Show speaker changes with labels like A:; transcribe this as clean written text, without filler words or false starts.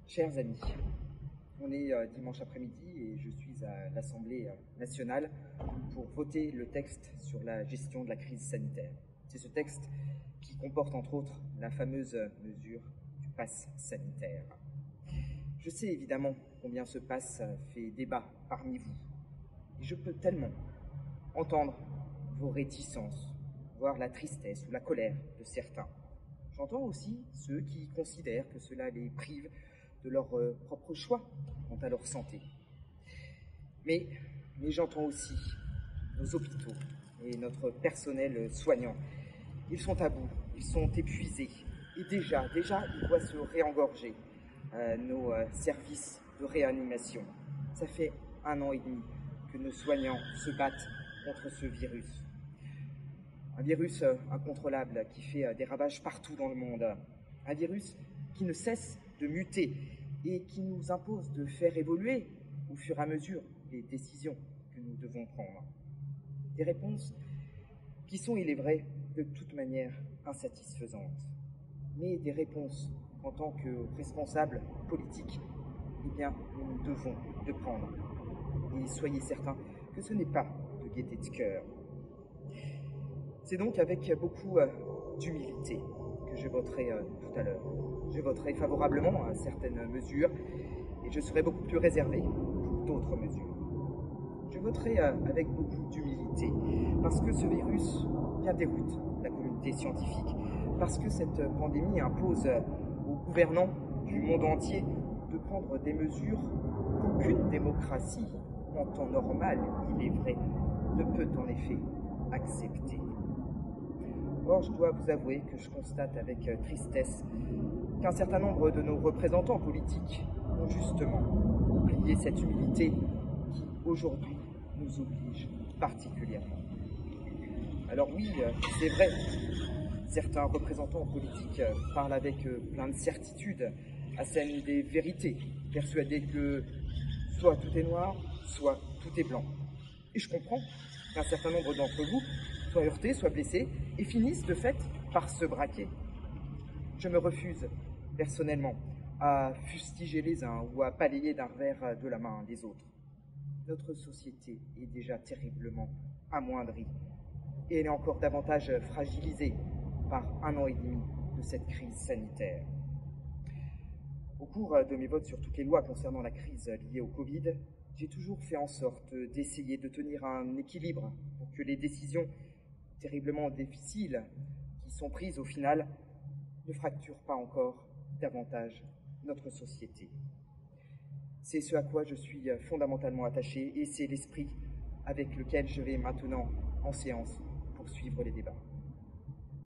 A: Chers amis, on est dimanche après-midi et je suis à l'Assemblée nationale pour voter le texte sur la gestion de la crise sanitaire. C'est ce texte qui comporte entre autres la fameuse mesure du pass sanitaire. Je sais évidemment combien ce pass fait débat parmi vous et je peux tellement entendre vos réticences, voire la tristesse ou la colère de certains. J'entends aussi ceux qui considèrent que cela les prive de leur propre choix quant à leur santé. Mais j'entends aussi nos hôpitaux et notre personnel soignant. Ils sont à bout, ils sont épuisés et déjà, ils doivent se réengorger nos services de réanimation. Ça fait 1 an et demi que nos soignants se battent contre ce virus. Un virus incontrôlable qui fait des ravages partout dans le monde. Un virus qui ne cesse de muter et qui nous impose de faire évoluer au fur et à mesure les décisions que nous devons prendre. Des réponses qui sont, il est vrai, de toute manière insatisfaisantes. Mais des réponses qu'en tant que responsables politiques, eh bien, nous devons de prendre. Et soyez certains que ce n'est pas de gaieté de cœur. C'est donc avec beaucoup d'humilité que je voterai tout à l'heure. Je voterai favorablement à certaines mesures et je serai beaucoup plus réservé pour d'autres mesures. Je voterai avec beaucoup d'humilité parce que ce virus bien déroute la communauté scientifique, parce que cette pandémie impose aux gouvernants du monde entier de prendre des mesures qu'aucune démocratie, en temps normal, il est vrai, ne peut en effet accepter. Or, je dois vous avouer que je constate avec tristesse qu'un certain nombre de nos représentants politiques ont justement oublié cette humilité qui, aujourd'hui, nous oblige particulièrement. Alors oui, c'est vrai, certains représentants politiques parlent avec plein de certitude, assènent des vérités, persuadés que soit tout est noir, soit tout est blanc. Et je comprends qu'un certain nombre d'entre vous soient heurtés, soient blessés, et finissent de fait par se braquer. Je me refuse, personnellement, à fustiger les uns ou à balayer d'un revers de la main les autres. Notre société est déjà terriblement amoindrie, et elle est encore davantage fragilisée par 1 an et demi de cette crise sanitaire. Au cours de mes votes sur toutes les lois concernant la crise liée au Covid, j'ai toujours fait en sorte d'essayer de tenir un équilibre pour que les décisions terriblement difficiles qui sont prises au final ne fracturent pas encore davantage notre société. C'est ce à quoi je suis fondamentalement attaché et c'est l'esprit avec lequel je vais maintenant en séance poursuivre les débats.